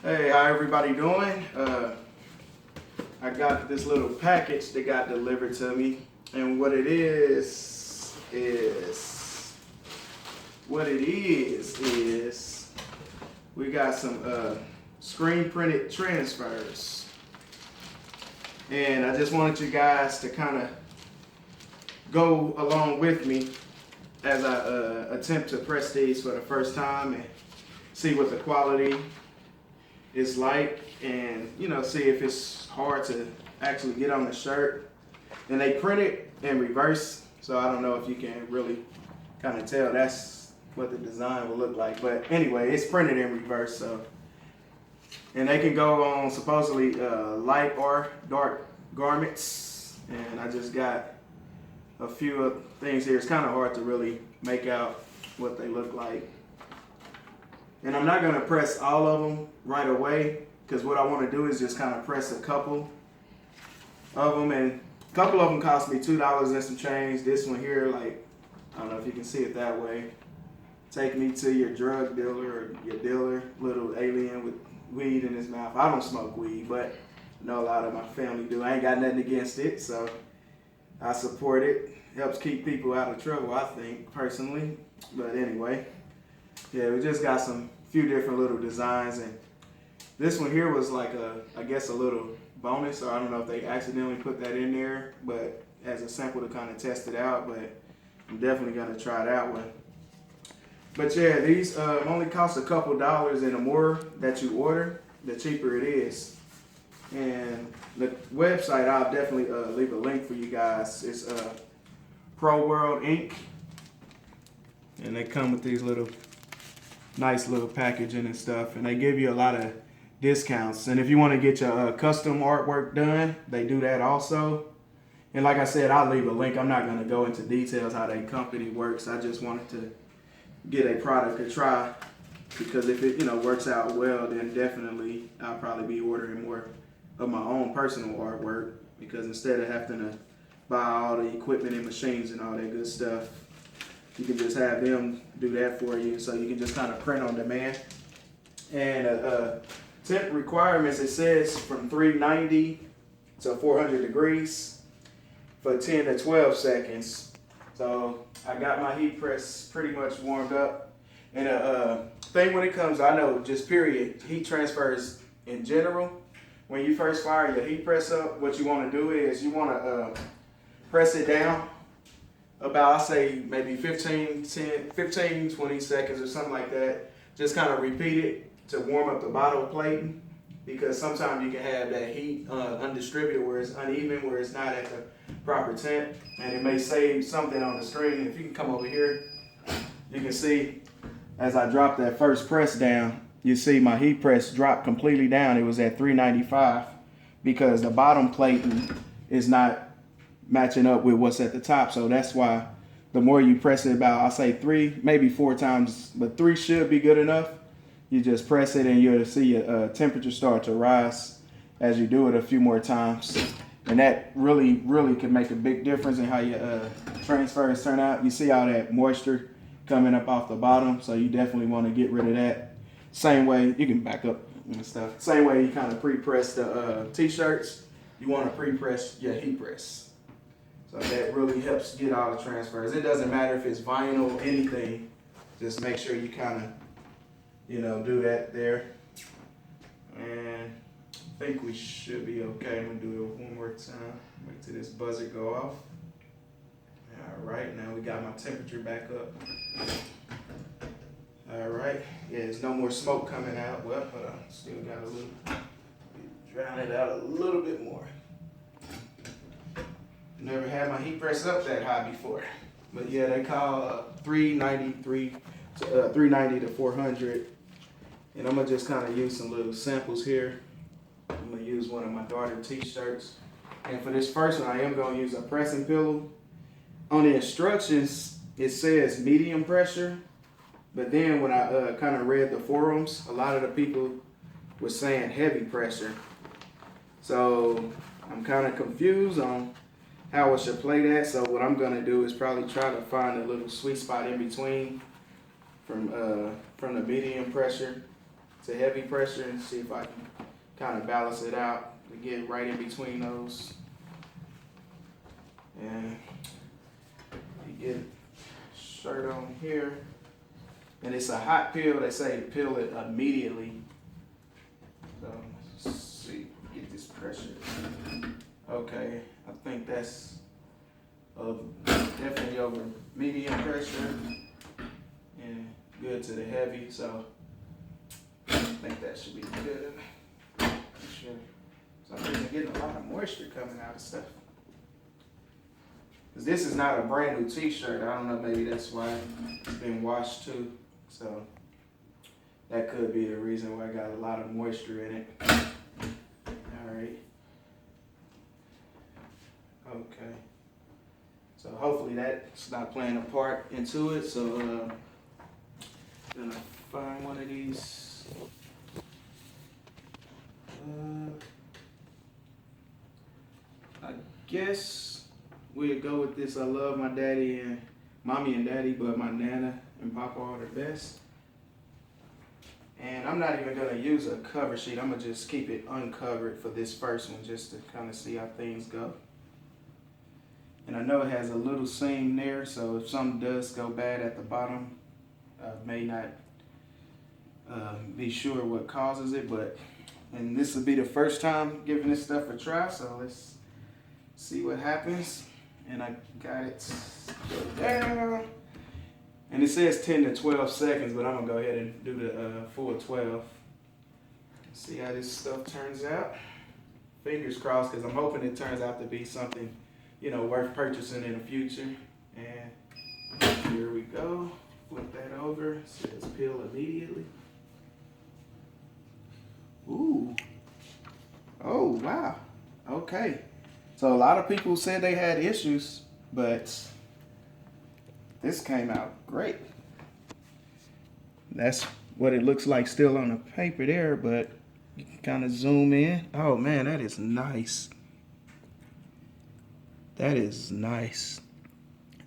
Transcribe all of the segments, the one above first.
Hey, how everybody doing? I got this little package that got delivered to me, and what it is we got some screen printed transfers, and I just wanted you guys to kind of go along with me as I attempt to press these for the first time and see what the quality is like, and see if it's hard to actually get on the shirt. And they print it in reverse, so I don't know if you can really kind of tell that's what the design will look like, but anyway, it's printed in reverse. So, and they can go on supposedly light or dark garments, and I just got a few things here. It's kind of hard to really make out what they look like. And I'm not going to press all of them right away, because what I want to do is just kind of press a couple of them. And a couple of them cost me $2 and some change. This one here, like, I don't know if you can see it that way. Take me to your drug dealer or your dealer, little alien with weed in his mouth. I don't smoke weed, but I know a lot of my family do. I ain't got nothing against it, so I support it. Helps keep people out of trouble, I think, personally. But anyway, yeah, we just got some few different little designs, and this one here was like I guess a little bonus, or I don't know if they accidentally put that in there, but as a sample to kind of test it out. But I'm definitely gonna try that one. But yeah, these only cost a couple dollars, and the more that you order, the cheaper it is. And the website, I'll definitely leave a link for you guys. It's Pro World Inc. And they come with these nice little packaging and stuff, and they give you a lot of discounts. And if you want to get your custom artwork done, they do that also. And like I said, I'll leave a link. I'm not going to go into details how that company works. I just wanted to get a product to try, because if it works out well, then definitely I'll probably be ordering more of my own personal artwork, because instead of having to buy all the equipment and machines and all that good stuff, you can just have them do that for you, so you can just kind of print on demand. And temp requirements, it says from 390 to 400 degrees for 10 to 12 seconds. So I got my heat press pretty much warmed up. And thing when it comes, I know just period, heat transfers in general, when you first fire your heat press up, what you want to do is you want to press it down about, I say maybe 15, 20 seconds or something like that. Just kind of repeat it to warm up the bottle plating, because sometimes you can have that heat undistributed, where it's uneven, where it's not at the proper temp, and it may save something on the screen. If you can come over here, you can see as I drop that first press down, you see my heat press drop completely down. It was at 395 because the bottom plating is not matching up with what's at the top. So that's why the more you press it, about, I'll say 3, maybe 4 times, but 3 should be good enough. You just press it and you'll see your temperature start to rise as you do it a few more times. And that really can make a big difference in how your transfers turn out. You see all that moisture coming up off the bottom, so you definitely want to get rid of that. Same way, you can back up and stuff. Same way you kind of pre-press the t-shirts, you want to pre-press your heat press. So that really helps get all the transfers. It doesn't matter if it's vinyl, anything. Just make sure you kind of, do that there. And I think we should be okay. I'm gonna do it one more time. Wait till this buzzer go off. All right, now we got my temperature back up. All right, yeah, there's no more smoke coming out. Well, but I still got a little, drown it out a little bit more. Never had my heat press up that high before. But yeah, they call 390 to 400. And I'm gonna just kind of use some little samples here. I'm gonna use one of my daughter t-shirts. And for this first one, I am gonna use a pressing pillow. On the instructions, it says medium pressure. But then when I kind of read the forums, a lot of the people were saying heavy pressure. So I'm kind of confused on how I should play that. So what I'm gonna do is probably try to find a little sweet spot in between from the medium pressure to heavy pressure and see if I can kind of balance it out to get right in between those. And you get shirt on here. And it's a hot peel. They say peel it immediately. So let's see, get this pressure. Okay, I think that's definitely over medium pressure and good to the heavy. So I think that should be good. Sure. So I'm getting a lot of moisture coming out of stuff. Cause this is not a brand new t-shirt. I don't know, maybe that's why it's been washed too. So that could be the reason why I got a lot of moisture in it. All right. Okay. So hopefully that's not playing a part into it. So gonna find one of these. I guess we'll go with this. I love my daddy and mommy and daddy, but my nana and papa are the best. And I'm not even gonna use a cover sheet. I'm gonna just keep it uncovered for this first one, just to kind of see how things go. And I know it has a little seam there, so if something does go bad at the bottom, I may not be sure what causes it, and this will be the first time giving this stuff a try, so let's see what happens. And I got it go down. And it says 10 to 12 seconds, but I'm gonna go ahead and do the full 12. See how this stuff turns out. Fingers crossed, because I'm hoping it turns out to be something, you know, worth purchasing in the future. And here we go. Flip that over. It says peel immediately. Ooh. Oh, wow. Okay. So a lot of people said they had issues, but this came out great. That's what it looks like still on the paper there, but you can kind of zoom in. Oh man, that is nice. That is nice.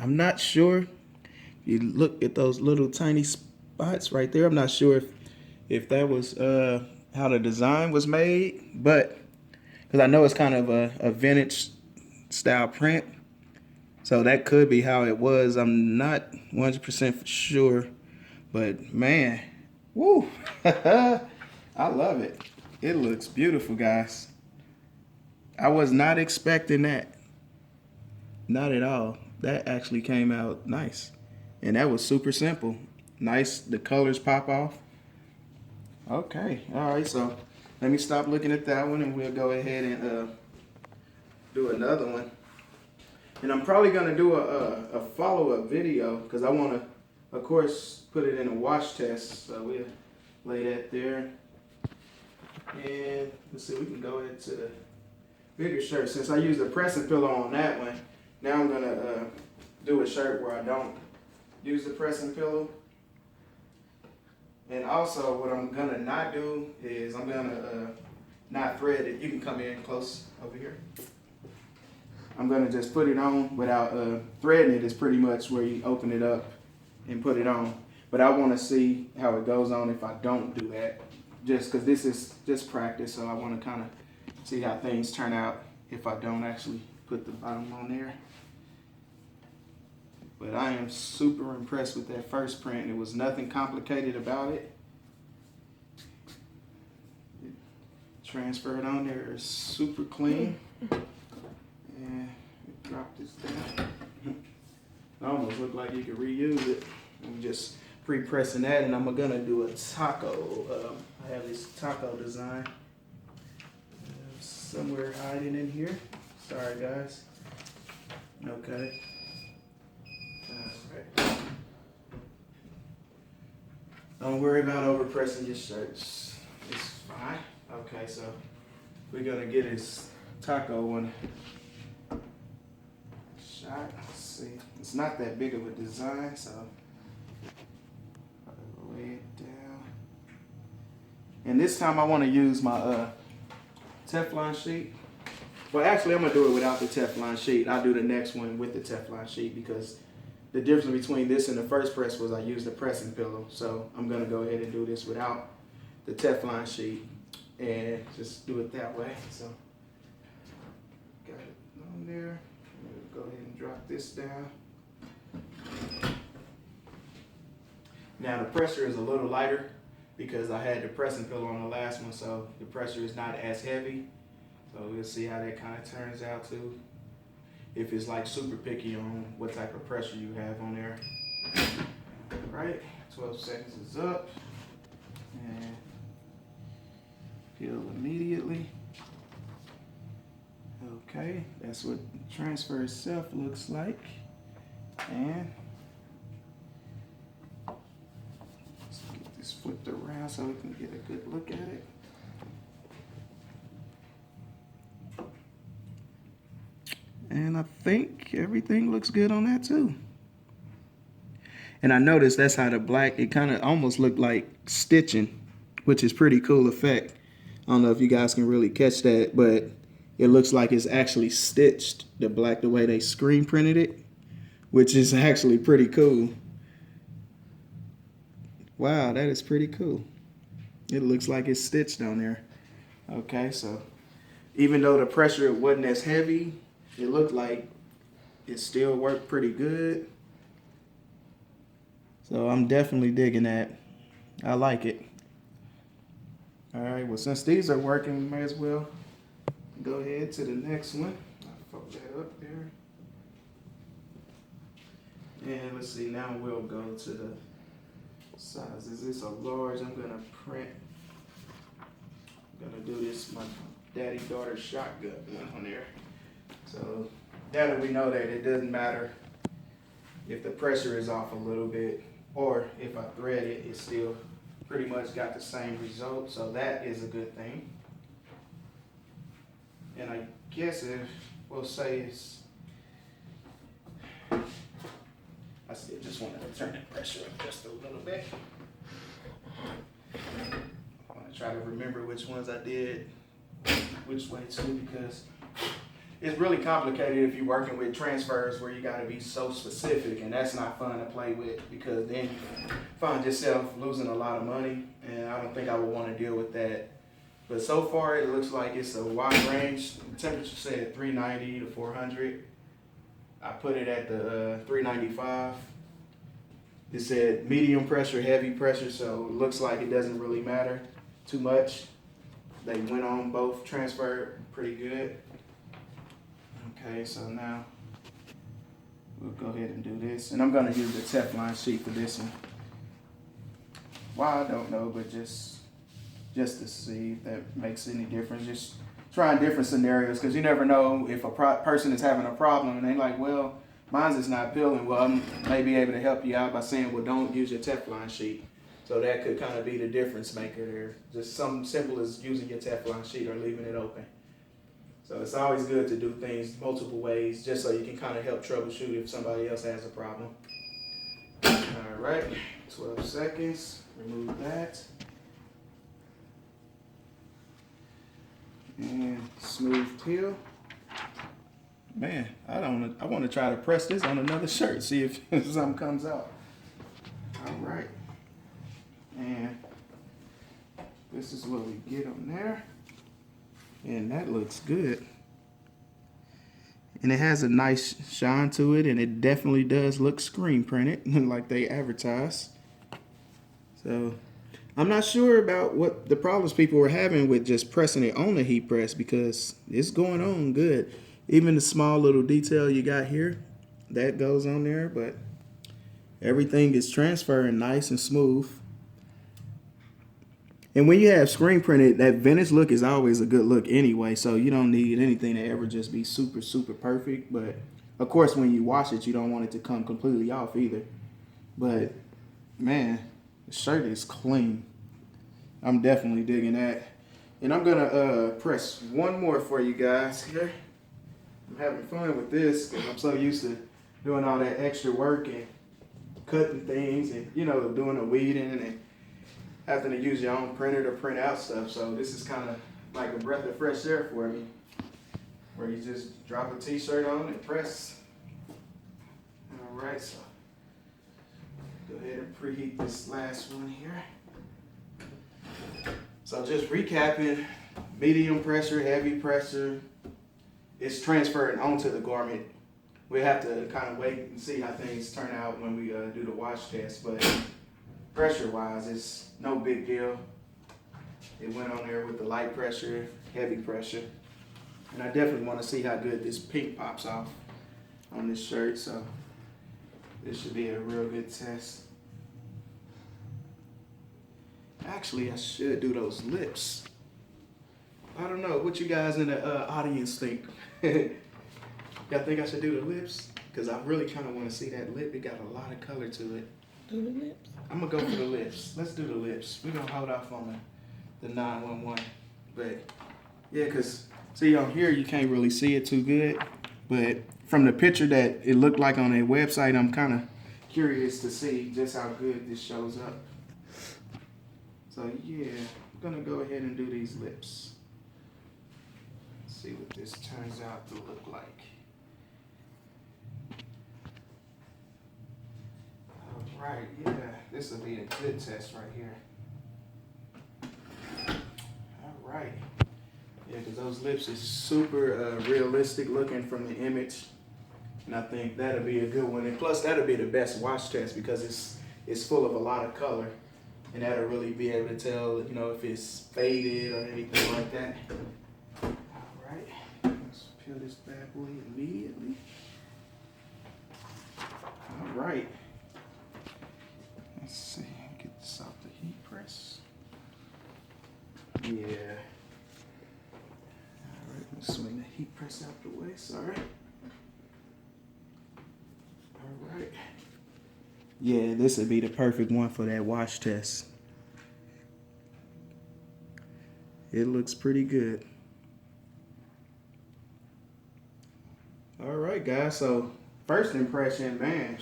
I'm not sure. You look at those little tiny spots right there. I'm not sure if that was how the design was made, but because I know it's kind of a vintage style print, so that could be how it was. I'm not 100% sure, but man, woo! I love it. It looks beautiful, guys. I was not expecting that. Not at all. That actually came out nice. And that was super simple. Nice, the colors pop off. Okay, all right, so let me stop looking at that one and we'll go ahead and do another one. And I'm probably gonna do a follow-up video because I wanna, of course, put it in a wash test. So we'll lay that there. And let's see, we can go into the bigger shirt. Since I used a pressing pillow on that one, now I'm gonna do a shirt where I don't use the pressing pillow. And also what I'm gonna not do is I'm gonna not thread it. You can come in close over here. I'm gonna just put it on without threading it. Is pretty much where you open it up and put it on. But I wanna see how it goes on if I don't do that. Just cause this is just practice, so I wanna kinda see how things turn out if I don't actually put the bottom on there. But I am super impressed with that first print. There was nothing complicated about it. It transferred on there is super clean. And drop this down. It almost looked like you could reuse it. I'm just pre-pressing that, and I'm gonna do a taco. I have this taco design somewhere hiding in here. Sorry, guys. Okay. Alright. Don't worry about overpressing your shirts. It's fine. Okay, so we're gonna get his taco one shot. Let's see. It's not that big of a design, so I'll lay it down. And this time I want to use my Teflon sheet. Well, actually, I'm gonna do it without the Teflon sheet. I'll do the next one with the Teflon sheet because the difference between this and the first press was I used a pressing pillow. So I'm gonna go ahead and do this without the Teflon sheet and just do it that way. So got it on there. I'm gonna go ahead and drop this down. Now the pressure is a little lighter because I had the pressing pillow on the last one, so the pressure is not as heavy. So we'll see how that kind of turns out too. If it's like super picky on what type of pressure you have on there. All right, 12 seconds is up. And peel immediately. Okay, that's what the transfer itself looks like. And let's get this flipped around so we can get a good look at it. And I think everything looks good on that too. And I noticed that's how the black, it kind of almost looked like stitching, which is pretty cool effect. I don't know if you guys can really catch that, but it looks like it's actually stitched, the black, the way they screen printed it, which is actually pretty cool. Wow, that is pretty cool. It looks like it's stitched on there. Okay, so even though the pressure wasn't as heavy, it looked like it still worked pretty good. So I'm definitely digging that. I like it. All right, well, since these are working, we may as well go ahead to the next one. I'll fold that up there. And let's see, now we'll go to the size. Is this a large? I'm gonna print. I'm gonna do this, my daddy-daughter shotgun one on there. So now that we know that it doesn't matter if the pressure is off a little bit, or if I thread it, it still pretty much got the same result. So that is a good thing. And I guess if we'll say it's, I still just want to turn the pressure up just a little bit. I want to try to remember which ones I did which way too, because it's really complicated if you're working with transfers where you got to be so specific, and that's not fun to play with, because then you find yourself losing a lot of money, and I don't think I would want to deal with that. But so far it looks like it's a wide range. The temperature said 390 to 400. I put it at the 395. It said medium pressure, heavy pressure, so it looks like it doesn't really matter too much. They went on both, transferred pretty good. Okay, so now we'll go ahead and do this. And I'm gonna use the Teflon sheet for this one. Why, I don't know, but just to see if that makes any difference. Just trying different scenarios, because you never know if a person is having a problem and they're like, well, mine's is not peeling. Well, I may be able to help you out by saying, well, don't use your Teflon sheet. So that could kind of be the difference maker there. Just something simple as using your Teflon sheet or leaving it open. So it's always good to do things multiple ways, just so you can kind of help troubleshoot if somebody else has a problem. All right, 12 seconds, remove that. And smooth peel. Man, I want to try to press this on another shirt, see if something comes out. All right. And this is what we get on there. And that looks good. And it has a nice shine to it, and it definitely does look screen printed like they advertise. So I'm not sure about what the problems people were having with just pressing it on the heat press, because it's going on good. Even the small little detail you got here, that goes on there, but everything is transferring nice and smooth. And when you have screen printed, that vintage look is always a good look anyway, so you don't need anything to ever just be super, super perfect. But of course, when you wash it, you don't want it to come completely off either. But man, the shirt is clean. I'm definitely digging that. And I'm gonna press one more for you guys here. I'm having fun with this because I'm so used to doing all that extra work and cutting things and, you know, doing the weeding and having to use your own printer to print out stuff. So this is kind of like a breath of fresh air for me, where you just drop a t-shirt on and press. All right, so go ahead and preheat this last one here. So just recapping, medium pressure, heavy pressure, it's transferring onto the garment. We have to kind of wait and see how things turn out when we do the wash test, but pressure-wise, it's no big deal. It went on there with the light pressure, heavy pressure, and I definitely want to see how good this pink pops off on this shirt, so this should be a real good test. Actually, I should do those lips. I don't know, what you guys in the audience think? Y'all think I should do the lips? Because I really kind of want to see that lip. It got a lot of color to it. Do the lips? I'm going to go for the lips. Let's do the lips. We're going to hold off on the 911. But, yeah, because, see, on here, you can't really see it too good. But from the picture that it looked like on their website, I'm kind of curious to see just how good this shows up. So, yeah, I'm going to go ahead and do these lips. See what this turns out to look like. All right, yeah, this will be a good test right here. All right. Yeah, because those lips is super realistic looking from the image. And I think that'll be a good one. And plus, that'll be the best wash test because it's full of a lot of color. And that'll really be able to tell, you know, if it's faded or anything like that. Let's peel this bad boy immediately. All right. Let's see, get this off the heat press. Yeah. All right, let's swing the heat press out the way, sorry. All right. Yeah, this would be the perfect one for that wash test. It looks pretty good. All right, guys, so first impression, man,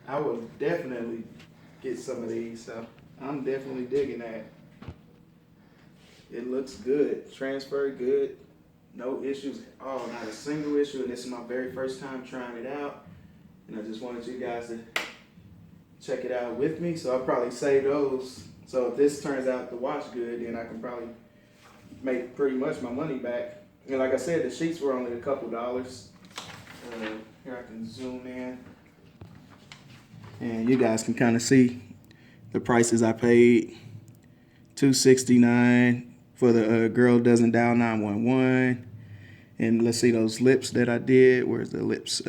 I would definitely get some of these, so I'm definitely digging that. It looks good, transfer good, no issues at all, not a single issue, and this is my very first time trying it out, and I just wanted you guys to check it out with me, so I'll probably save those, so if this turns out to wash good, then I can probably make pretty much my money back. And like I said, the sheets were only a couple dollars. Here I can zoom in. And you guys can kind of see the prices I paid. $2.69 for the Girl Doesn't Dial 911. And let's see those lips that I did. Where's the lips?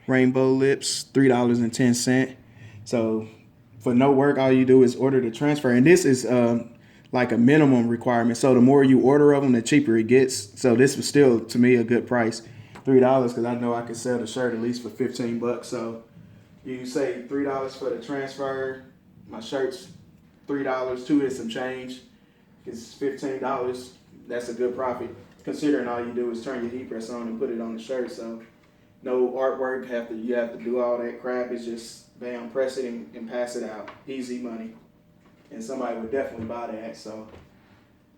Rainbow lips, $3.10. So for no work, all you do is order the transfer. And this is like a minimum requirement. So the more you order of them, the cheaper it gets. So this was still, to me, a good price. $3, because I know I could sell the shirt at least for 15 bucks. So you say $3 for the transfer. My shirt's $3, two is some change. It's $15. That's a good profit, considering all you do is turn your heat press on and put it on the shirt. So no artwork, you have to do all that crap. It's just bam, press it and pass it out. Easy money. And somebody would definitely buy that. So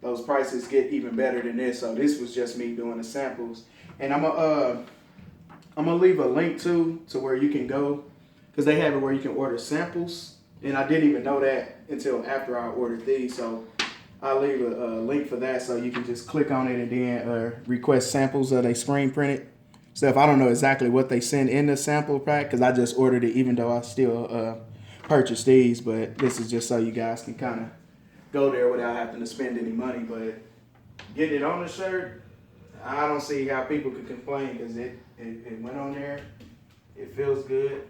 those prices get even better than this. So this was just me doing the samples. And I'm gonna leave a link to where you can go, because they have it where you can order samples. And I didn't even know that until after I ordered these. So I'll leave a link for that, so you can just click on it and then request samples of they screen printed stuff. I don't know exactly what they send in the sample pack, because I just ordered it, even though I still purchased these. But this is just so you guys can kind of go there without having to spend any money. But getting it on the shirt, I don't see how people could complain, because it went on there. It feels good.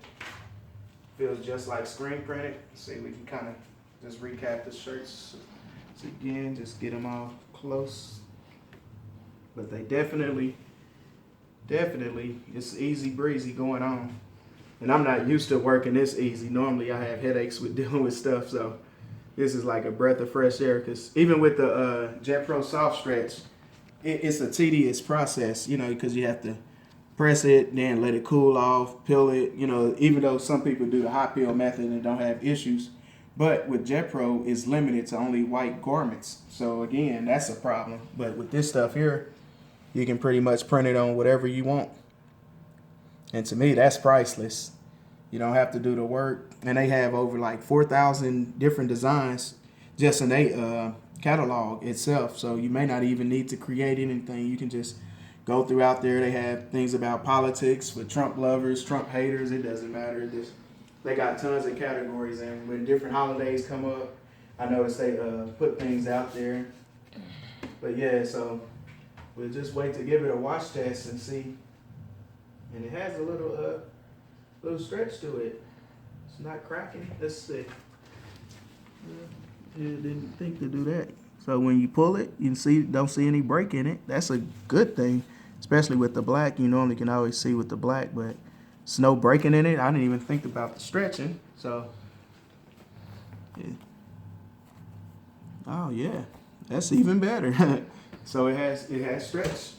Feels just like screen printed. See, we can kind of just recap the shirts. So again, just get them all close. But they definitely, it's easy breezy going on. And I'm not used to working this easy. Normally I have headaches with dealing with stuff, so this is like a breath of fresh air. Because even with the Jet Pro Soft Stretch, it's a tedious process, you know, because you have to press it, then let it cool off, peel it, you know, even though some people do the hot peel method and don't have issues. But with Jet Pro, it's limited to only white garments. So again, that's a problem. But with this stuff here, you can pretty much print it on whatever you want. And to me, that's priceless. You don't have to do the work. And they have over like 4,000 different designs just in a catalog itself. So you may not even need to create anything. You can just go throughout there. They have things about politics for Trump lovers, Trump haters. It doesn't matter. They got tons of categories, and when different holidays come up, I noticed they put things out there. But yeah, so we'll just wait to give it a wash test and see. And it has a little stretch to it. It's not cracking. Let's see. It didn't think to do that. So when you pull it, you can don't see any break in it. That's a good thing, especially with the black. You normally can always see with the black, but there's no breaking in it. I didn't even think about the stretching. So, yeah. Oh yeah, that's even better. So it has stretch.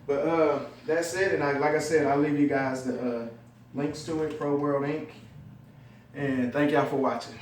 But that's it. And like I said, I'll leave you guys the links to it, Pro World Inc. And thank y'all for watching.